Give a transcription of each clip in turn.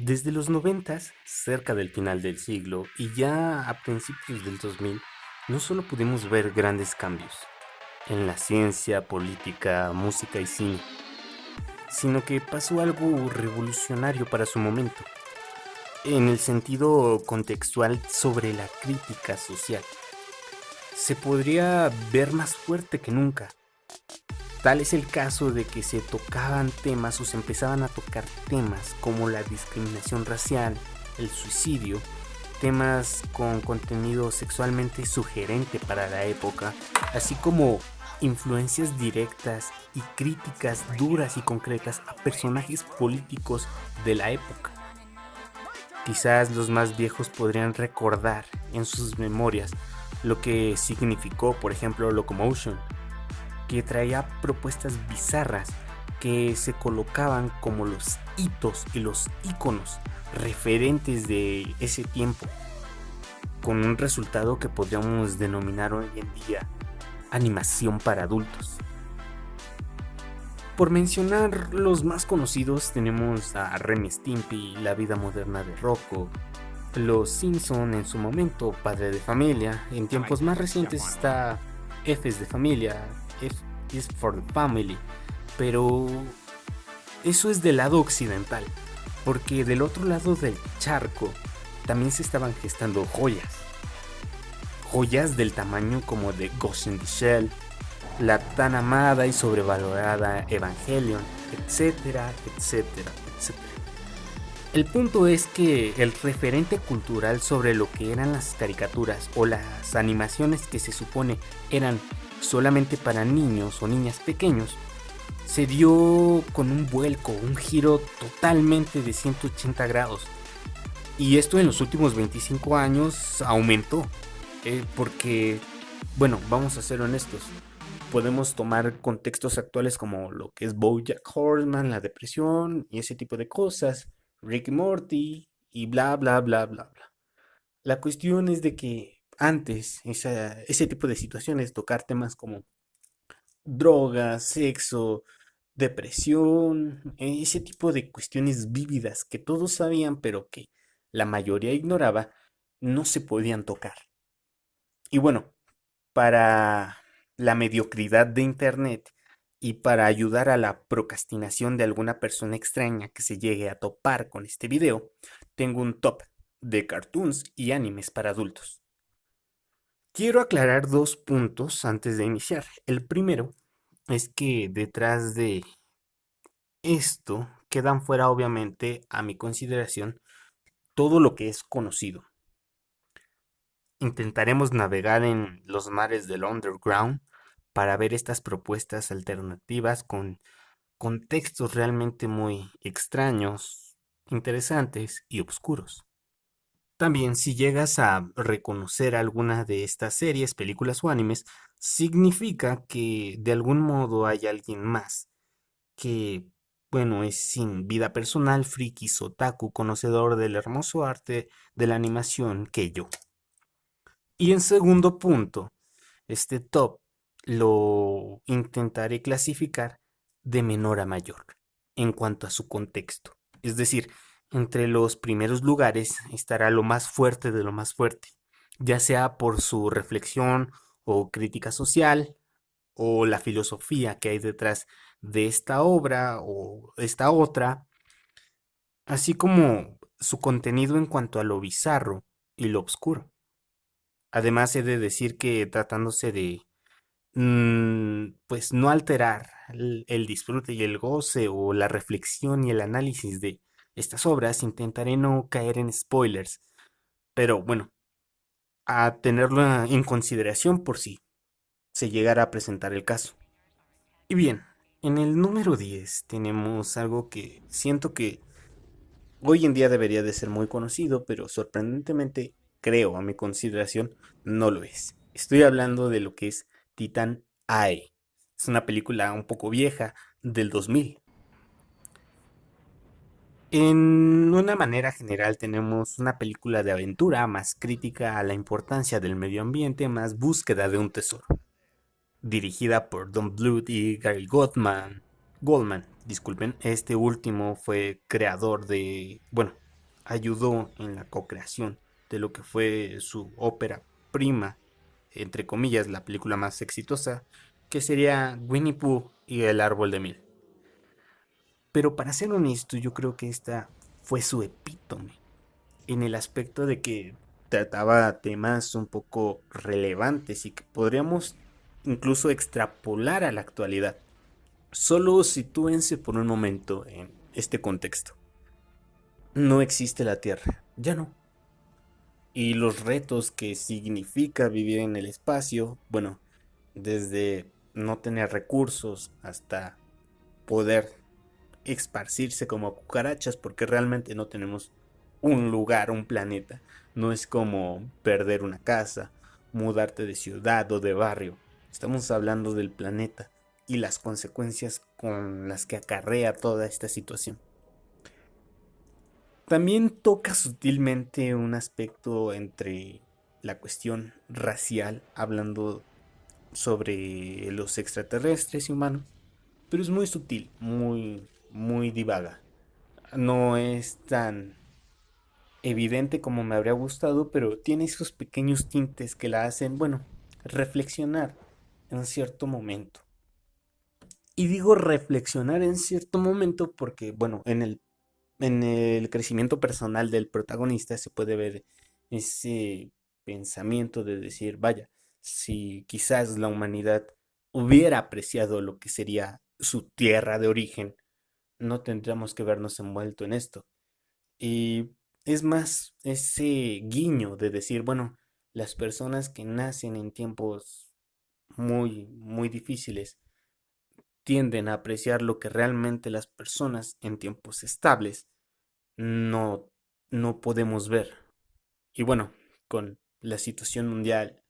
Desde los noventas, cerca del final del siglo y ya a principios del 2000, no solo pudimos ver grandes cambios en la ciencia, política, música y cine, sino que pasó algo revolucionario para su momento, en el sentido contextual sobre la crítica social. Se podría ver más fuerte que nunca. Tal es el caso de que se tocaban temas o se empezaban a tocar temas como la discriminación racial, el suicidio, temas con contenido sexualmente sugerente para la época, así como influencias directas y críticas duras y concretas a personajes políticos de la época. Quizás los más viejos podrían recordar en sus memorias lo que significó, por ejemplo, Locomotion, que traía propuestas bizarras que se colocaban como los hitos y los íconos referentes de ese tiempo, con un resultado que podríamos denominar hoy en día animación para adultos. Por mencionar los más conocidos tenemos a Ren y Stimpy, La vida moderna de Rocco, Los Simpson en su momento, Padre de Familia, en tiempos más recientes está F es de familia, F is for the family, pero eso es del lado occidental, porque del otro lado del charco también se estaban gestando joyas del tamaño como de Ghost in the Shell, la tan amada y sobrevalorada Evangelion, etcétera, etcétera, etcétera. El punto es que el referente cultural sobre lo que eran las caricaturas o las animaciones que se supone eran solamente para niños o niñas pequeños, se dio con un vuelco, un giro totalmente de 180 grados. Y esto en los últimos 25 años aumentó, porque, bueno, vamos a ser honestos, podemos tomar contextos actuales como lo que es BoJack Horseman, la depresión y ese tipo de cosas, Rick y Morty y bla bla bla bla bla. La cuestión es de que antes ese tipo de situaciones, tocar temas como drogas, sexo, depresión, ese tipo de cuestiones vívidas que todos sabían pero que la mayoría ignoraba, no se podían tocar. Y bueno, para la mediocridad de Internet y para ayudar a la procrastinación de alguna persona extraña que se llegue a topar con este video, tengo un top de cartoons y animes para adultos. Quiero aclarar dos puntos antes de iniciar. El primero es que detrás de esto quedan fuera obviamente a mi consideración todo lo que es conocido. Intentaremos navegar en los mares del underground para ver estas propuestas alternativas con contextos realmente muy extraños, interesantes y oscuros. También si llegas a reconocer alguna de estas series, películas o animes, significa que de algún modo hay alguien más que, bueno, es sin vida personal, friki, otaku, conocedor del hermoso arte de la animación que yo. Y en segundo punto, este top lo intentaré clasificar de menor a mayor en cuanto a su contexto. Es decir, entre los primeros lugares estará lo más fuerte de lo más fuerte, ya sea por su reflexión o crítica social o la filosofía que hay detrás de esta obra o esta otra, así como su contenido en cuanto a lo bizarro y lo oscuro. Además, he de decir que tratándose de pues no alterar el disfrute y el goce o la reflexión y el análisis de estas obras, intentaré no caer en spoilers, pero bueno, a tenerlo en consideración por si se llegara a presentar el caso. Y bien, en el número 10 tenemos algo que siento que hoy en día debería de ser muy conocido, pero sorprendentemente, creo, a mi consideración, no lo es. Estoy hablando de lo que es Titan AE. Es una película un poco vieja, del 2000. En una manera general tenemos una película de aventura más crítica a la importancia del medio ambiente, más búsqueda de un tesoro. Dirigida por Don Bluth y Gary Goldman. Disculpen, este último fue creador de, bueno, ayudó en la co-creación de lo que fue su ópera prima, entre comillas, la película más exitosa, que sería Winnie Pooh y el árbol de miel. Pero para ser honesto, yo creo que esta fue su epítome, en el aspecto de que trataba temas un poco relevantes y que podríamos incluso extrapolar a la actualidad. Solo sitúense por un momento en este contexto. No existe la Tierra, ya no. Y los retos que significa vivir en el espacio, bueno, desde no tener recursos hasta poder esparcirse como cucarachas porque realmente no tenemos un lugar, un planeta. No es como perder una casa, mudarte de ciudad o de barrio. Estamos hablando del planeta y las consecuencias con las que acarrea toda esta situación. También toca sutilmente un aspecto entre la cuestión racial, hablando sobre los extraterrestres y humanos, pero es muy sutil, muy divaga. No es tan evidente como me habría gustado, pero tiene esos pequeños tintes que la hacen, bueno, reflexionar en cierto momento. Y digo reflexionar en cierto momento porque, bueno, en el crecimiento personal del protagonista se puede ver ese pensamiento de decir, vaya, si quizás la humanidad hubiera apreciado lo que sería su tierra de origen, no tendríamos que vernos envuelto en esto. Y es más ese guiño de decir, bueno, las personas que nacen en tiempos muy difíciles tienden a apreciar lo que realmente las personas en tiempos estables no, no podemos ver. Y bueno, con la situación mundial,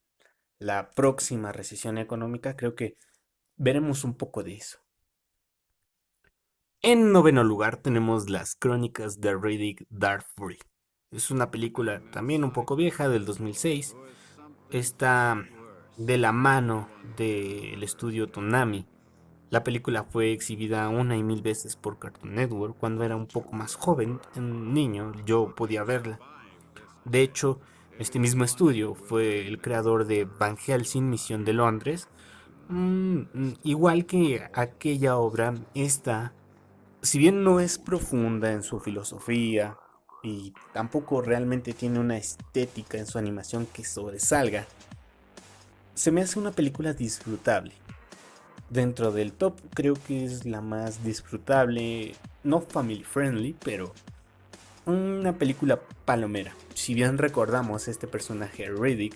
la próxima recesión económica, creo que veremos un poco de eso. En noveno lugar tenemos Las Crónicas de Riddick Darkfury. Es una película también un poco vieja del 2006. Está de la mano del estudio Toonami. La película fue exhibida una y mil veces por Cartoon Network cuando era un poco más joven, un niño, yo podía verla. De hecho, este mismo estudio fue el creador de Van Helsing, Misión de Londres. Igual que aquella obra, esta, si bien no es profunda en su filosofía y tampoco realmente tiene una estética en su animación que sobresalga, se me hace una película disfrutable. Dentro del top creo que es la más disfrutable, no family friendly, pero una película palomera. Si bien recordamos, este personaje Riddick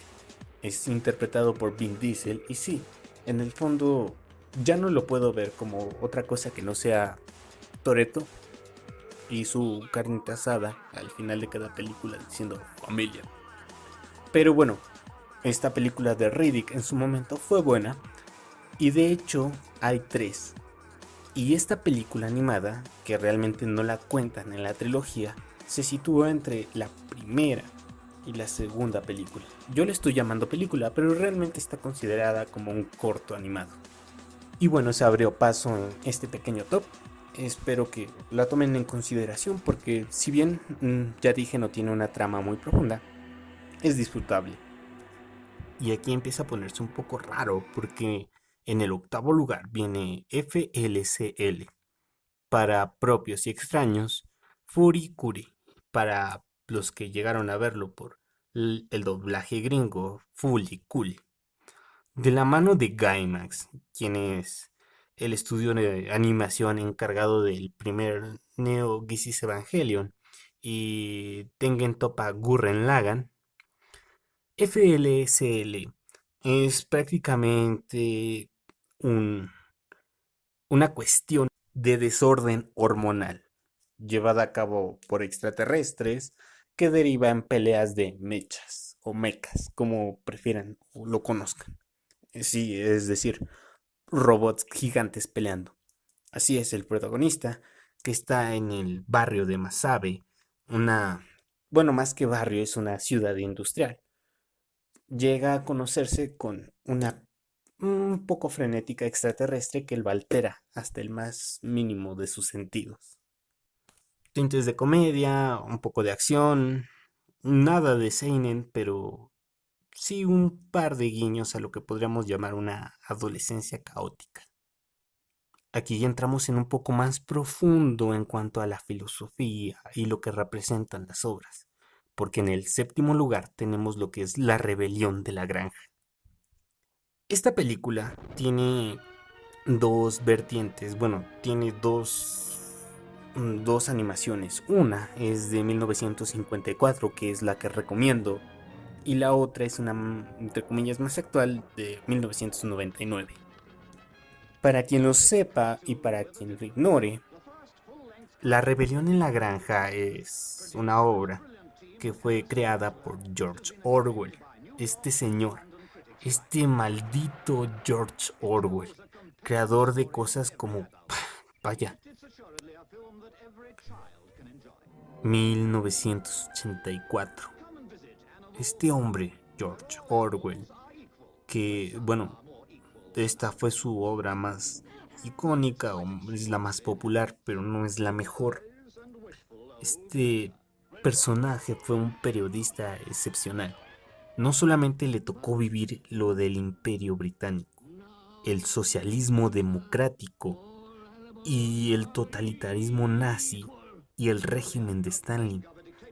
es interpretado por Vin Diesel y sí, en el fondo ya no lo puedo ver como otra cosa que no sea Toretto y su carnita asada al final de cada película diciendo familia. Pero bueno, esta película de Riddick en su momento fue buena y de hecho hay tres. Y esta película animada, que realmente no la cuentan en la trilogía, se sitúa entre la primera y la segunda película. Yo le estoy llamando película, pero realmente está considerada como un corto animado. Y bueno, se abrió paso en este pequeño top. Espero que la tomen en consideración porque si bien ya dije no tiene una trama muy profunda, es disfrutable. Y aquí empieza a ponerse un poco raro porque en el octavo lugar viene FLCL para propios y extraños, Furikuri para los que llegaron a verlo por el doblaje gringo, Fully Cool. De la mano de Gainax, quien es el estudio de animación encargado del primer Neo Genesis Evangelion, y Tengen Toppa Gurren Lagann, FLSL es prácticamente un- una cuestión de desorden hormonal llevada a cabo por extraterrestres que deriva en peleas de mechas o mechas, como prefieran o lo conozcan. Sí, es decir, robots gigantes peleando. Así es el protagonista, que está en el barrio de Masabe, una, bueno, más que barrio, es una ciudad industrial. Llega a conocerse con una un poco frenética extraterrestre que lo altera hasta el más mínimo de sus sentidos. tintes de comedia, un poco de acción, nada de seinen, pero sí un par de guiños a lo que podríamos llamar una adolescencia caótica. Aquí ya entramos en un poco más profundo en cuanto a la filosofía y lo que representan las obras, porque en el séptimo lugar tenemos lo que es La Rebelión de la Granja. Esta película tiene dos vertientes, bueno, tiene dos animaciones. Una es de 1954, que es la que recomiendo, y la otra es una, entre comillas, más actual, de 1999. Para quien lo sepa y para quien lo ignore, La Rebelión en la Granja es una obra que fue creada por George Orwell. Este señor, este maldito George Orwell, creador de cosas como, vaya, 1984. Este hombre, George Orwell, que, bueno, esta fue su obra más icónica o es la más popular, pero no es la mejor. Este personaje fue un periodista excepcional. No solamente le tocó vivir lo del Imperio Británico, el socialismo democrático y el totalitarismo nazi y el régimen de Stalin,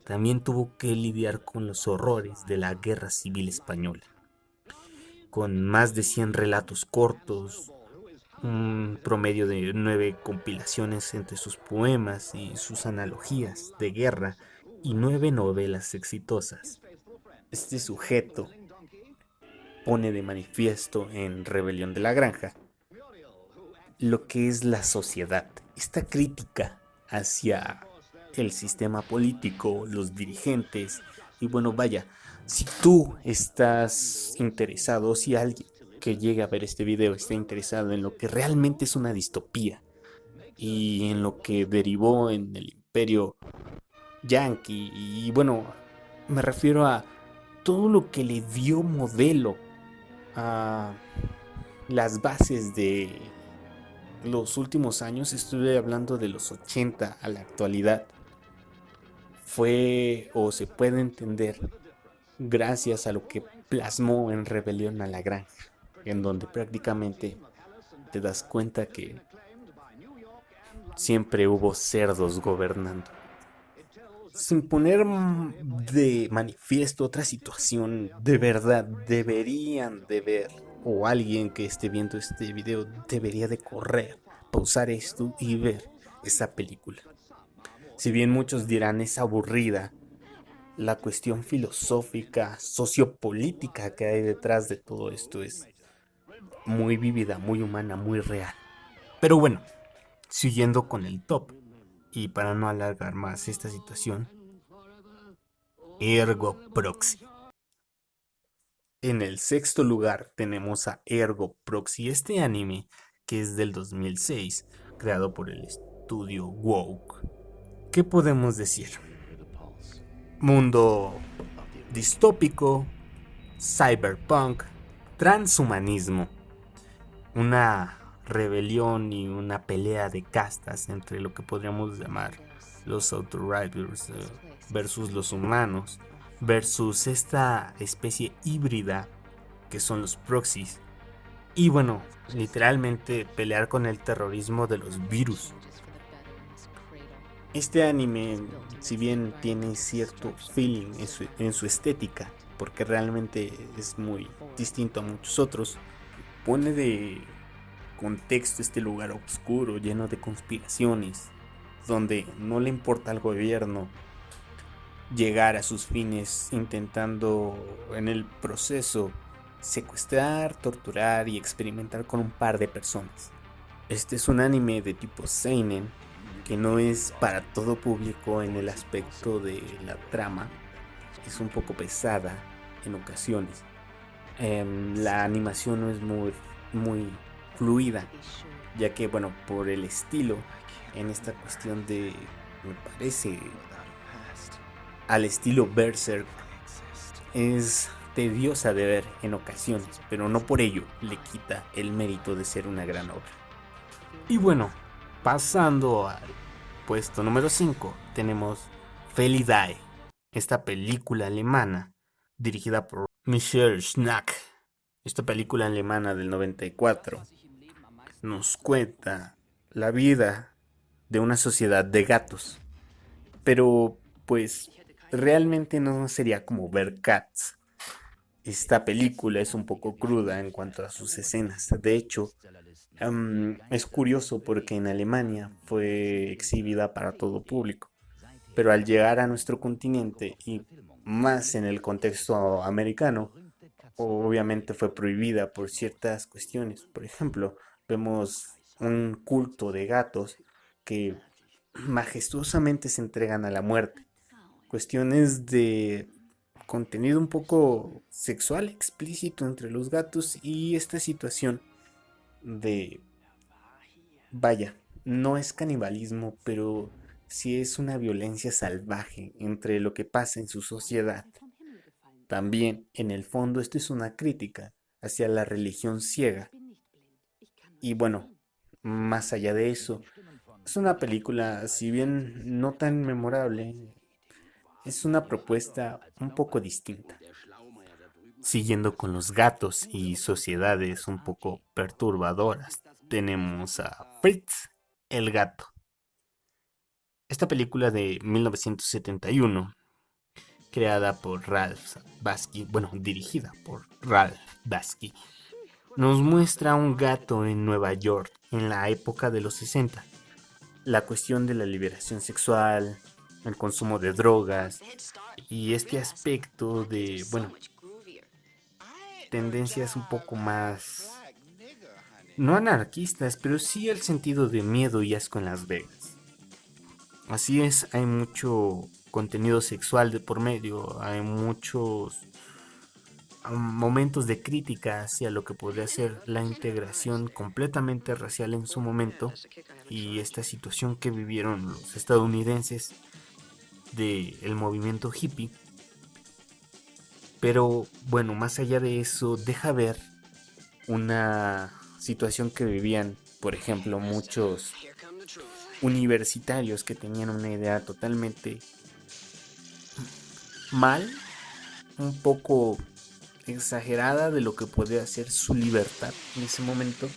también tuvo que lidiar con los horrores de la Guerra Civil Española. Con más de 100 relatos cortos, un promedio de 9 compilaciones entre sus poemas y sus analogías de guerra y 9 novelas exitosas. Este sujeto pone de manifiesto en Rebelión de la Granja lo que es la sociedad, esta crítica hacia el sistema político, los dirigentes y bueno, vaya, si tú estás interesado, si alguien que llegue a ver este video está interesado en lo que realmente es una distopía y en lo que derivó en el imperio yanqui y bueno, me refiero a todo lo que le dio modelo a las bases de los últimos años, estuve hablando de los 80 a la actualidad, fue o se puede entender gracias a lo que plasmó en Rebelión a la Granja, en donde prácticamente te das cuenta que siempre hubo cerdos gobernando. Sin poner de manifiesto otra situación, de verdad deberían de ver, o alguien que esté viendo este video debería de correr, pausar esto y ver esa película. Si bien muchos dirán es aburrida, la cuestión filosófica, sociopolítica que hay detrás de todo esto es muy vívida, muy humana, muy real. Pero bueno, siguiendo con el top, y para no alargar más esta situación, Ergo Proxy. En el sexto lugar tenemos a Ergo Proxy, este anime que es del 2006, creado por el estudio Woke. ¿Qué podemos decir? Mundo distópico, cyberpunk, transhumanismo, una rebelión y una pelea de castas entre lo que podríamos llamar los Outriders versus los humanos, versus esta especie híbrida que son los proxies. Y bueno, literalmente pelear con el terrorismo de los virus. Este anime, si bien tiene cierto feeling en su estética, porque realmente es muy distinto a muchos otros, pone de contexto este lugar oscuro lleno de conspiraciones, donde no le importa al gobierno llegar a sus fines intentando en el proceso secuestrar, torturar y experimentar con un par de personas. Este es un anime de tipo seinen que no es para todo público en el aspecto de la trama, es un poco pesada en ocasiones. La animación no es muy fluida, ya que bueno, por el estilo en esta cuestión de, me parece, al estilo Berserk, es tediosa de ver en ocasiones, pero no por ello le quita el mérito de ser una gran obra. Y bueno, pasando al puesto número 5 tenemos Felidae, esta película alemana dirigida por Michael Schnack. Esta película alemana del 94 nos cuenta la vida de una sociedad de gatos. Pero pues realmente no sería como ver Cats. Esta película es un poco cruda en cuanto a sus escenas. De hecho, es curioso porque en Alemania fue exhibida para todo público, pero al llegar a nuestro continente y más en el contexto americano, obviamente fue prohibida por ciertas cuestiones. Por ejemplo, vemos un culto de gatos que majestuosamente se entregan a la muerte. Cuestiones de contenido un poco sexual explícito entre los gatos y esta situación de, vaya, no es canibalismo, pero sí es una violencia salvaje entre lo que pasa en su sociedad. También, en el fondo, esto es una crítica hacia la religión ciega. Y bueno, más allá de eso, es una película, si bien no tan memorable, es una propuesta un poco distinta. Siguiendo con los gatos y sociedades un poco perturbadoras, tenemos a Fritz el gato. Esta película de 1971, creada por Ralph Bakshi, bueno, dirigida por Ralph Bakshi, nos muestra a un gato en Nueva York en la época de los 60. La cuestión de la liberación sexual, el consumo de drogas y este aspecto de, bueno, tendencias un poco más, no anarquistas, pero sí el sentido de miedo y asco en Las Vegas. Así es, hay mucho contenido sexual de por medio, hay muchos momentos de crítica hacia lo que podría ser la integración completamente racial en su momento y esta situación que vivieron los estadounidenses del movimiento hippie. Pero bueno, más allá de eso, deja ver una situación que vivían, por ejemplo, muchos universitarios que tenían una idea totalmente mal, un poco exagerada de lo que podía ser su libertad en ese momento,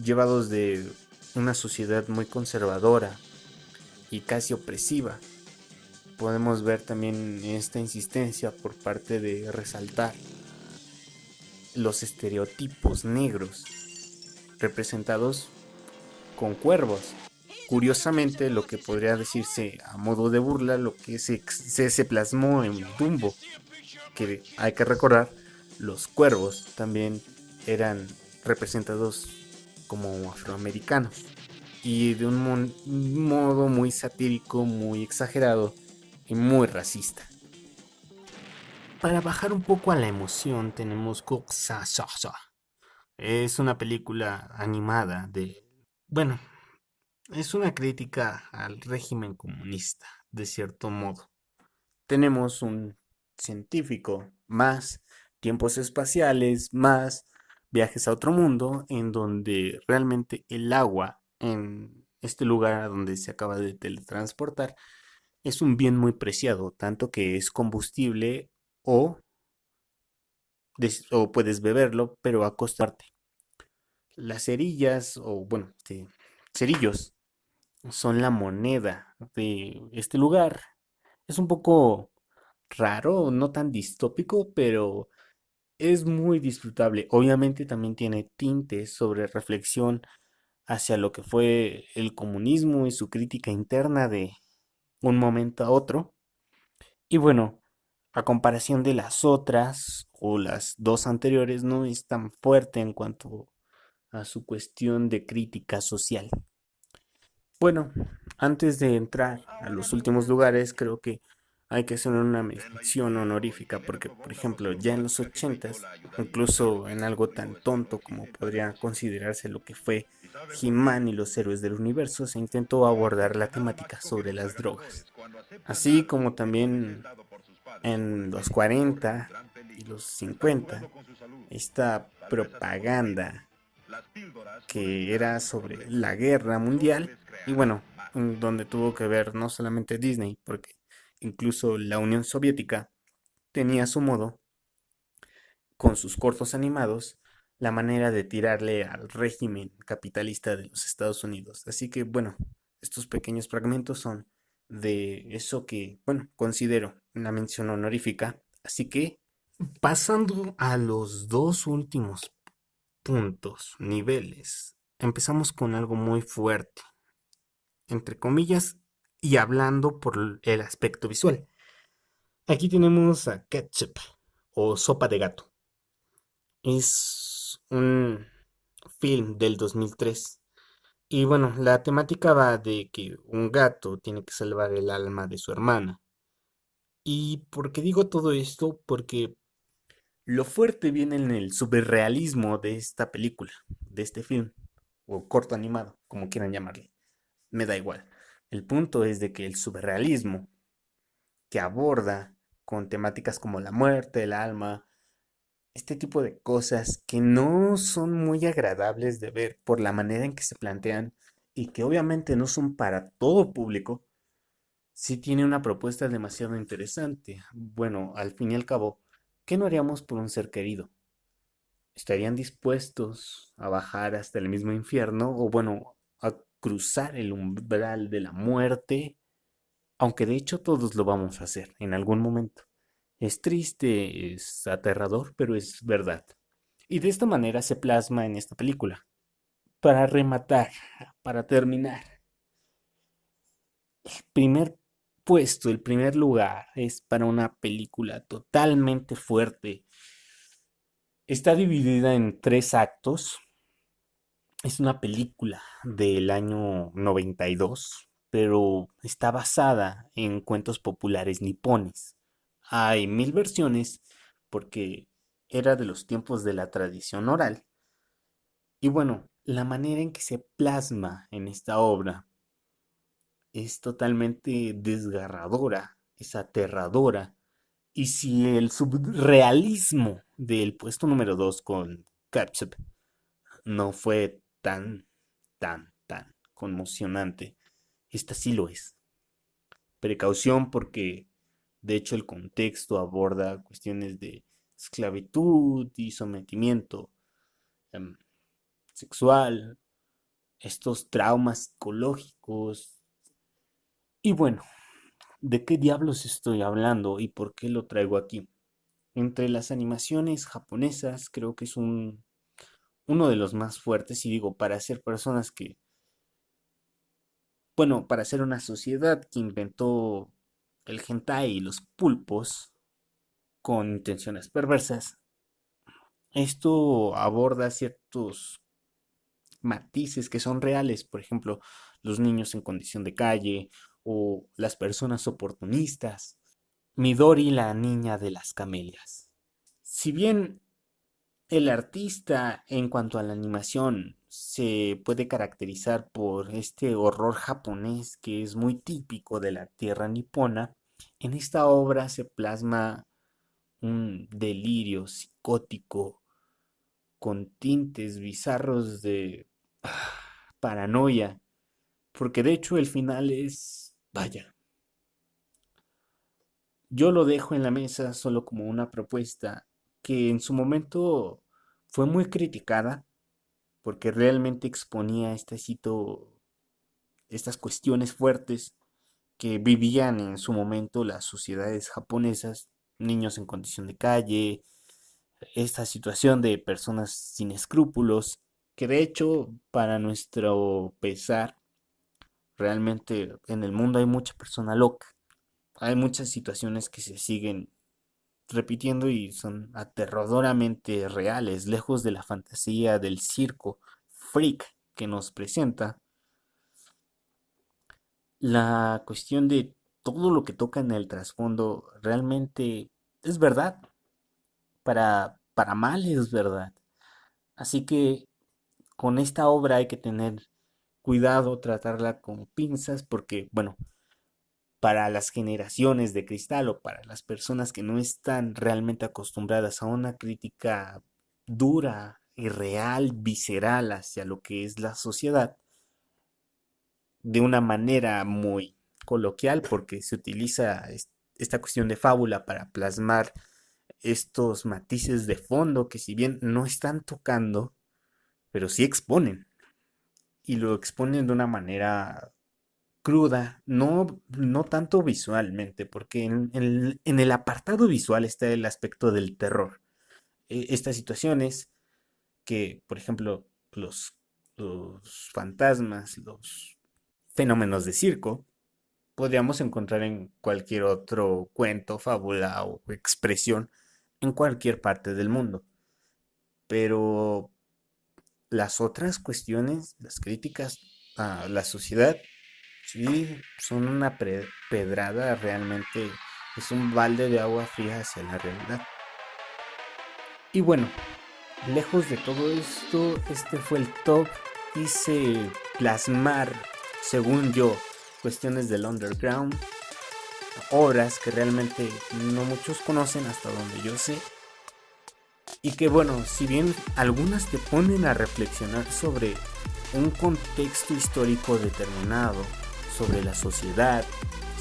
llevados de una sociedad muy conservadora y casi opresiva. Podemos ver también esta insistencia por parte de resaltar los estereotipos negros representados con cuervos. Curiosamente, lo que podría decirse a modo de burla, lo que se plasmó en Dumbo, que hay que recordar, los cuervos también eran representados como afroamericanos y de un modo muy satírico, muy exagerado y muy racista. Para bajar un poco a la emoción tenemos Kuksasasa. Es una película animada de, bueno, es una crítica al régimen comunista, de cierto modo. Tenemos un científico, más tiempos espaciales, más viajes a otro mundo, en donde realmente el agua en este lugar a donde se acaba de teletransportar es un bien muy preciado, tanto que es combustible o, o puedes beberlo, pero a costa parte. Las cerillas, o bueno, cerillos, son la moneda de este lugar. Es un poco raro, no tan distópico, pero es muy disfrutable. Obviamente también tiene tintes sobre reflexión hacia lo que fue el comunismo y su crítica interna de un momento a otro. Y bueno, a comparación de las otras o las dos anteriores, no es tan fuerte en cuanto a su cuestión de crítica social. Bueno, antes de entrar a los últimos lugares, creo que hay que hacer una mención honorífica porque, por ejemplo, ya en los ochentas, incluso en algo tan tonto como podría considerarse lo que fue He-Man y los héroes del universo, se intentó abordar la temática sobre las drogas. Así como también en los 40 y los 50, esta propaganda que era sobre la guerra mundial y bueno, donde tuvo que ver no solamente Disney, porque incluso la Unión Soviética tenía a su modo, con sus cortos animados, la manera de tirarle al régimen capitalista de los Estados Unidos. Así que, bueno, estos pequeños fragmentos son de eso que, bueno, considero una mención honorífica. Así que, pasando a los dos últimos puntos, niveles, empezamos con algo muy fuerte, entre comillas, y hablando por el aspecto visual. Aquí tenemos a Ketchup o Sopa de Gato. Es un film del 2003. Y bueno, la temática va de que un gato tiene que salvar el alma de su hermana. ¿Y por qué digo todo esto? Porque lo fuerte viene en el surrealismo de esta película, de este film, o corto animado, como quieran llamarle. Me da igual. El punto es de que el surrealismo que aborda con temáticas como la muerte, el alma, este tipo de cosas que no son muy agradables de ver por la manera en que se plantean y que obviamente no son para todo público, sí tiene una propuesta demasiado interesante. Bueno, al fin y al cabo, ¿qué no haríamos por un ser querido? ¿Estarían dispuestos a bajar hasta el mismo infierno o bueno, a cruzar el umbral de la muerte? Aunque de hecho todos lo vamos a hacer en algún momento. Es triste, es aterrador, pero es verdad. Y de esta manera se plasma en esta película. Para rematar, para terminar, primer puesto, el primer lugar es para una película totalmente fuerte. Está dividida en tres actos. Es una película del año 92, pero está basada en cuentos populares nipones. Hay mil versiones porque era de los tiempos de la tradición oral. Y bueno, la manera en que se plasma en esta obra es totalmente desgarradora, es aterradora. Y si el subrealismo del puesto número 2 con Ketchup no fue tan conmocionante, esta sí lo es. Precaución porque de hecho el contexto aborda cuestiones de esclavitud y sometimiento em, sexual, estos traumas psicológicos. Y bueno, ¿de qué diablos estoy hablando y por qué lo traigo aquí? Entre las animaciones japonesas creo que es uno de los más fuertes y digo, para ser personas que, bueno, para ser una sociedad que inventó el hentai y los pulpos con intenciones perversas, esto aborda ciertos matices que son reales, por ejemplo, los niños en condición de calle o las personas oportunistas. Midori, la niña de las camelias. Si bien el artista en cuanto a la animación se puede caracterizar por este horror japonés que es muy típico de la tierra nipona, en esta obra se plasma un delirio psicótico con tintes bizarros de paranoia, porque de hecho el final es, vaya, yo lo dejo en la mesa solo como una propuesta que en su momento fue muy criticada porque realmente exponía estas cuestiones fuertes que vivían en su momento las sociedades japonesas, niños en condición de calle, esta situación de personas sin escrúpulos, que de hecho, para nuestro pesar, realmente en el mundo hay mucha persona loca. Hay muchas situaciones que se siguen repitiendo y son aterradoramente reales, lejos de la fantasía del circo freak que nos presenta. La cuestión de todo lo que toca en el trasfondo realmente es verdad, para mal es verdad. Así que con esta obra hay que tener cuidado, tratarla con pinzas, porque, bueno, para las generaciones de cristal o para las personas que no están realmente acostumbradas a una crítica dura y real, visceral hacia lo que es la sociedad, de una manera muy coloquial porque se utiliza esta cuestión de fábula para plasmar estos matices de fondo que si bien no están tocando, pero sí exponen y lo exponen de una manera cruda, no tanto visualmente, porque en el apartado visual está el aspecto del terror. Estas situaciones que, por ejemplo, los fantasmas, los fenómenos de circo, podríamos encontrar en cualquier otro cuento, fábula o expresión en cualquier parte del mundo. Pero las otras cuestiones, las críticas a la sociedad, sí, son una pedrada realmente, es un balde de agua fría hacia la realidad. Y bueno, lejos de todo esto, este fue el top. Quise plasmar, según yo, cuestiones del underground, obras que realmente no muchos conocen hasta donde yo sé. Y que bueno, si bien algunas te ponen a reflexionar sobre un contexto histórico determinado, sobre la sociedad,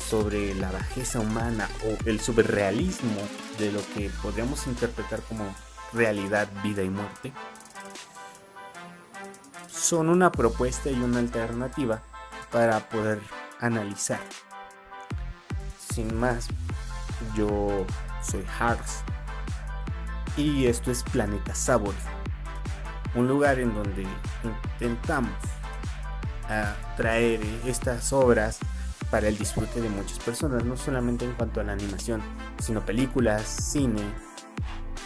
sobre la bajeza humana o el surrealismo de lo que podríamos interpretar como realidad, vida y muerte, son una propuesta y una alternativa para poder analizar. Sin más, yo soy Hars y esto es Planeta Sabor, un lugar en donde intentamos traer estas obras para el disfrute de muchas personas, no solamente en cuanto a la animación, sino películas, cine.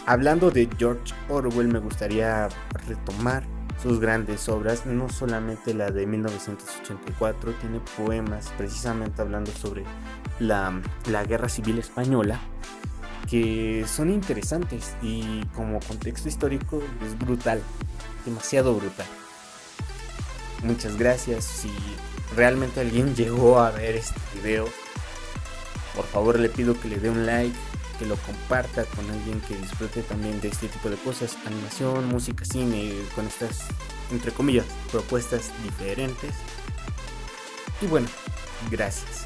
Hablando de George Orwell, me gustaría retomar sus grandes obras, no solamente la de 1984, tiene poemas precisamente hablando sobre la Guerra Civil Española, que son interesantes y como contexto histórico es brutal, demasiado brutal. Muchas gracias. Si realmente alguien llegó a ver este video, por favor le pido que le dé un like, que lo comparta con alguien que disfrute también de este tipo de cosas, animación, música, cine, con estas, entre comillas, propuestas diferentes. Y bueno, gracias.